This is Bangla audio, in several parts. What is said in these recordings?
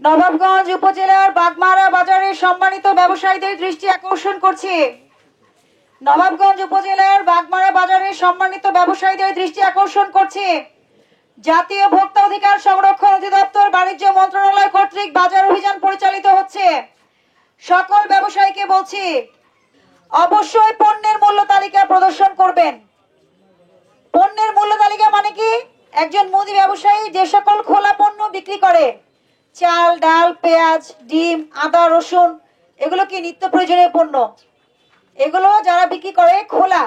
নবাবগঞ্জ উপজেলার বাগমারা বাজারের সম্মানিত ব্যবসায়ীদের দৃষ্টি আকর্ষণ করছি। নবাবগঞ্জ উপজেলার বাগমারা বাজারের সম্মানিত ব্যবসায়ীদের দৃষ্টি আকর্ষণ করছি। জাতীয় ভোক্তা অধিকার সংরক্ষণ অধিদপ্তর বাণিজ্য মন্ত্রণালয় কর্তৃক বাজার অভিযান পরিচালিত হচ্ছে। সকল ব্যবসায়ীকে বলছি, অবশ্যই পণ্যের মূল্য তালিকা প্রদর্শন করবেন। পণ্যের মূল্য তালিকা মানে কি? একজন মুদি ব্যবসায়ী যে সকল খোলা পণ্য বিক্রি করে, চাল, ডাল, পেঁয়াজ, ডিম, আদা, রসুন, এগুলো কি নিত্য প্রয়োজনীয় পণ্য। এগুলো যারা বিক্রি করে খোলা,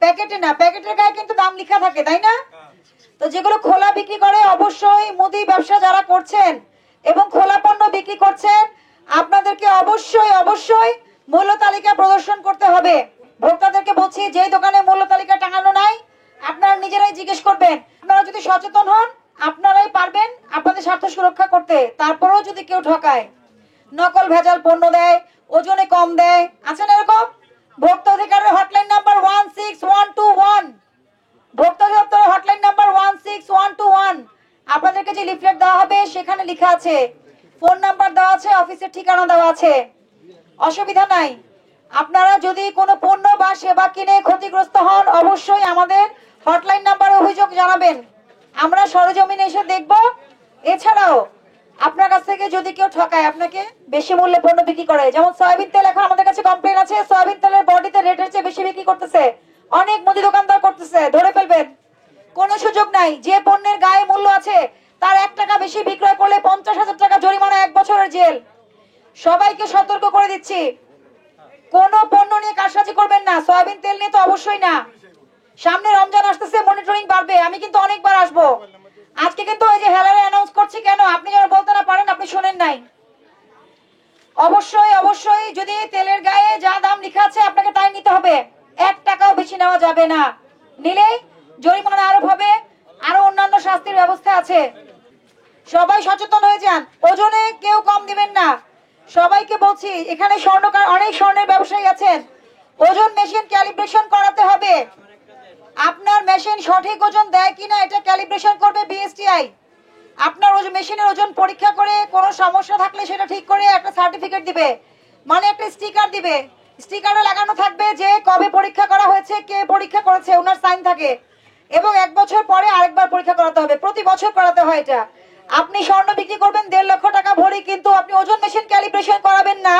প্যাকেটে না। প্যাকেটের গায়ে কিন্তু দাম লেখা থাকে, তাই না? তো যেগুলো খোলা বিক্রি করে, অবশ্যই মুদি ব্যবসা যারা করছেন এবং খোলা পণ্য বিক্রি করছেন, আপনাদেরকে অবশ্যই অবশ্যই মূল্য তালিকা প্রদর্শন করতে হবে। ভোক্তাদেরকে বলছি, যে দোকানে মূল্য তালিকা টাঙানো নাই, আপনারা নিজেরাই জিজ্ঞেস করবেন। আপনারা যদি সচেতন হন, আপনারাই পারবেন আপনাদের স্বার্থ সুরক্ষা করতে। তারপরেও যদি কেউ ঠকায়, নকল ভেজাল পণ্য দেয়, ওজনে কম দেয়, আছেন এরকম? ভোক্তা অধিকারের হটলাইন নাম্বার 16121, ভোক্তা অধিদপ্তরের হটলাইন নাম্বার 16121। আপনাদেরকে যে লিফলেট দেওয়া হবে সেখানে লেখা আছে, ফোন নাম্বার দেওয়া আছে, অফিসের ঠিকানা দেওয়া আছে। অসুবিধা নাই। আপনারা যদি কোনো পণ্য বা সেবা কিনে ক্ষতিগ্রস্ত হন, অবশ্যই আমাদের হটলাইন নাম্বারে অভিযোগ জানাবেন। আমরা সরেজমিনে এসে দেখব। এছাড়াও আপনার কাছ থেকে যদি কেউ ঠকায়, আপনাকে বেশি মূল্যে পণ্য বিক্রি করে, যেমন সয়াবিন তেল, এখন আমাদের কাছে কমপ্লেন আছে সয়াবিন তেলের বডিতে রেটের চেয়ে বেশি বিক্রি করতেছে, অনেক মুদি দোকানদার করতেছে, ধরে ফেলবেন। কোনো সুযোগ নাই। যে পণ্যের গায়ে মূল্য আছে তার 1 টাকা বেশি বিক্রয় করলে 50,000 টাকা জরিমানা, 1 বছরের জেল। সবাইকে সতর্ক করে দিচ্ছি, কোনো পণ্য নিয়ে কারসাজি করবেন না। সয়াবিন তেল নিয়ে তো অবশ্যই না। সামনে রমজান আসতেছে, মনিটরিং বাড়বে। আমি কিন্তু অনেকবার আসবো। আজকে কিন্তু ওই যে হেলারে অ্যানাউন্স করছি কেন, আপনি যেন বলতে না পারেন আপনি শুনেন নাই। অবশ্যই অবশ্যই যদি তেলের গায়ে যা দাম লেখা আছে আপনাকে তাই নিতে হবে। 1 টাকাও বেশি নেওয়া যাবে না। নিলেই জরিমানা আরোপ হবে, আরো অন্যান্য শাস্তির ব্যবস্থা আছে। সবাই সচেতন হয়ে যান। ওজনে কেউ কম দিবেন না। সবাইকে বলছি, এখানে স্বর্ণকার অনেক স্বর্ণের ব্যবসায়ী আছেন, ওজন মেশিন ক্যালিব্রেশন করাতে হবে। আপনার মেশিন সঠিক ওজন দেয় কিনা এটা ক্যালিব্রেশন করবে বিএসটিআই। আপনার ওজন মেশিনের ওজন পরীক্ষা করে কোনো সমস্যা থাকলে সেটা ঠিক করে একটা সার্টিফিকেট দিবে, মানে একটা স্টিকার দিবে। স্টিকারে লাগানো থাকবে যে কবে পরীক্ষা করা হয়েছে, কে পরীক্ষা করেছে, ওনার সাইন থাকে। এবং 1 বছর পরে আরেকবার পরীক্ষা করাতে হবে, প্রতি বছর করাতে হয় এটা। আপনি স্বর্ণ বিক্রি করবেন 1.5 লক্ষ টাকা ভরি, কিন্তু আপনি ওজন মেশিন ক্যালিব্রেশন করাবেন না,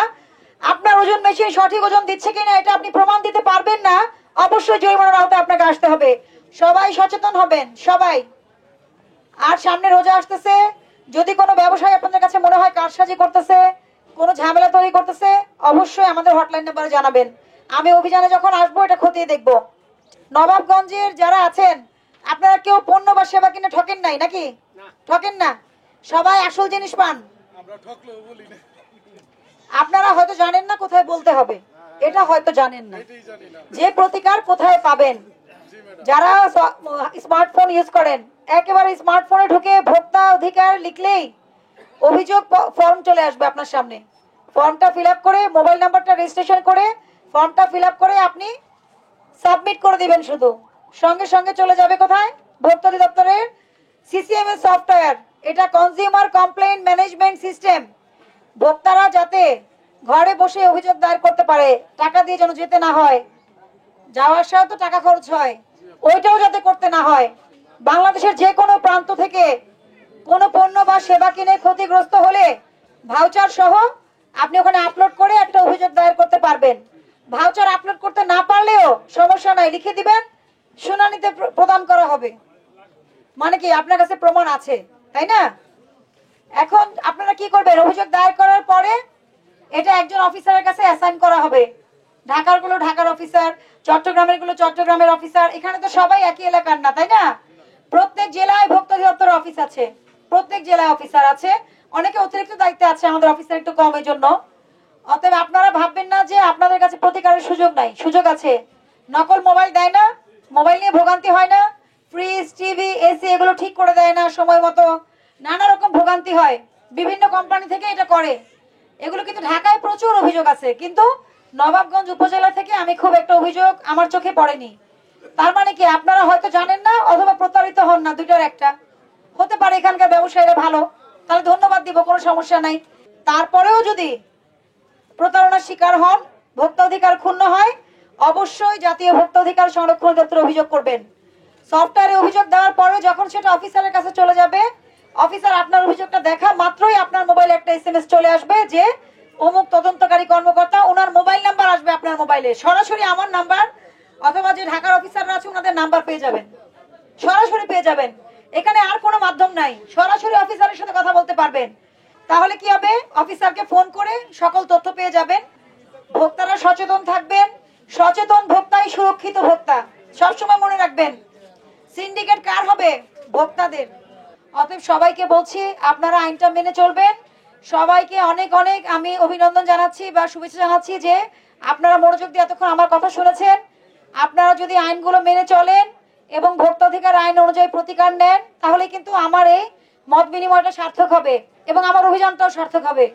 আপনার ওজন মেশিন সঠিক ওজন দিচ্ছে কিনা এটা আপনি প্রমাণ দিতে পারবেন না, অবশ্যই জরিমানার আওতায় আপনাকে আসতে হবে। সবাই সচেতন হবেন, সবাই। আর সামনে রোজা আসতেছে, যদি কোনো ব্যবসায়ী আপনাদের কাছে মনে হয় কারসাজি করতেছে, কোনো ঝামেলা তৈরি করতেছে, অবশ্যই আমাদের হটলাইন নাম্বারে জানাবেন। আমি অভিযানে যখন আসবো এটা খতিয়ে দেখব। নবাবগঞ্জের যারা আছেন, আপনারা কেউ পণ্য বা সেবা কিনে ঠকেন নাই নাকি? ঠকেন না, সবাই আসল জিনিস পান। আপনারা হয়তো জানেন না কোথায় বলতে হবে, এটা হয়তো জানেন না যে প্রতিকার কোথায় পাবেন। যারা স্মার্টফোন ইউজ করেন, একেবারে স্মার্টফোনে ঢুকে ভোক্তা অধিকার লিখলেই অভিযোগ ফর্ম চলে আসবে আপনার সামনে। ফর্মটা ফিল আপ করে, মোবাইল নাম্বারটা রেজিস্ট্রেশন করে ফর্মটা ফিল আপ করে আপনি সাবমিট করে দিবেন। শুধু সঙ্গে সঙ্গে চলে যাবে কোথায়? ভোক্তা অধিদপ্তরের সিসিএমএস সফটওয়্যার। এটা কনজিউমার কমপ্লেইন্ট ম্যানেজমেন্ট সিস্টেম। ভোক্তারা যাতে ঘরে বসে অভিযোগ দায়ের করতে পারে, টাকা দিয়ে যেন যেতে না হয়, যাওয়ার সময় তো টাকা খরচ হয়, ওইটাও যাতে করতে না হয়। বাংলাদেশের যে কোনো প্রান্ত থেকে কোনো পণ্য বা সেবা কিনে ক্ষতিগ্রস্ত হলে ভাউচার সহ আপনি ওখানে আপলোড করে একটা অভিযোগ দায়ের করতে পারবেন। ভাউচার আপলোড করতে না পারলেও সমস্যা নাই, লিখে দিবেন, শুনানিতে প্রদান করা হবে। মানে কি আপনার কাছে প্রমাণ আছে, তাই না? এখন আপনারা কি করবেন? অভিযোগ দায়ের করার পরে এটা একজন অফিসারের কাছে অ্যাসাইন করা হবে। ঢাকার গুলো ঢাকার অফিসার, চট্টগ্রামের গুলো চট্টগ্রামের অফিসার। এখানে তো সবাই একই এলাকার না, তাই না? প্রত্যেক জেলায় ভোক্তা অধিদপ্তর অফিস আছে, প্রত্যেক জেলায় অফিসার আছে। অনেকে অতিরিক্ত দায়িত্বে আছে, আমাদের অফিসার একটু কম, এই জন্য। অতএব আপনারা ভাববেন না যে আপনাদের কাছে প্রতিকারের সুযোগ নাই, সুযোগ আছে। নকল মোবাইল দেয় না, মোবাইল নিয়ে ভোগান্তি হয় না, ফ্রিজ, টিভি, এসি এগুলো ঠিক করে দেয় না সময় মতো, নানা রকম ভোগান্তি হয়। বিভিন্ন কোম্পানি থেকে এটা করে। এগুলো কিন্তু ঢাকায় প্রচুর অভিযোগ আছে, কিন্তু নবাবগঞ্জ উপজেলা থেকে আমি খুব একটা অভিযোগ আমার চোখে পড়েনি। তার মানে কি আপনারা হয়তো জানেন না অথবা প্রতারিত হন না, দুইটার একটা হতে পারে। এখানকার ব্যবসায়ীরা ভালো, তাহলে ধন্যবাদ দিব, কোনো সমস্যা নাই। তারপরেও যদি প্রতারণার শিকার হন, ভোক্তা অধিকার ক্ষুণ্ণ হয়, অবশ্যই জাতীয় ভোক্তা অধিকার সংরক্ষণ দপ্তরে অভিযোগ করবেন। সফটওয়্যারে অভিযোগ দেওয়ার পরে যখন সেটা অফিসারের কাছে চলে যাবে, অফিসার আপনার অভিযোগটা দেখা মাত্রই আপনার মোবাইলে একটা এসএমএস চলে আসবে যে অমুক তদন্তকারী কর্মকর্তা, ওনার মোবাইল নাম্বার আসবে আপনার মোবাইলে, সরাসরি আমার নাম্বার অথবা যে ঢাকার অফিসাররা আছে ওনাদের নাম্বার পেয়ে যাবেন, সরাসরি পেয়ে যাবেন। এখানে আর কোনো মাধ্যম নাই, সরাসরি অফিসারের সাথে কথা বলতে পারবেন। তাহলে কি হবে, অফিসারকে ফোন করে সকল তথ্য পেয়ে যাবেন। ভোক্তারা সচেতন থাকবেন, সচেতন ভোক্তাই সুরক্ষিত ভোক্তা, সবসময় মনে রাখবেন। সিন্ডিকেট কার হবে? ভোক্তাদের। অতএব সবাইকে বলছি আপনারা আইনটা মেনে চলবেন। সবাইকে অনেক অনেক আমি অভিনন্দন জানাচ্ছি বা শুভেচ্ছা জানাচ্ছি যে আপনারা মনোযোগ দিয়ে এতক্ষণ আমার কথা শুনেছেন। আপনারা যদি আইনগুলো মেনে চলেন এবং ভোক্তাধিকার আইন অনুযায়ী প্রতিকার নেন, তাহলে কিন্তু আমার এই মত বিনিময়টা সার্থক হবে এবং আমার অভিযানটাও সার্থক হবে।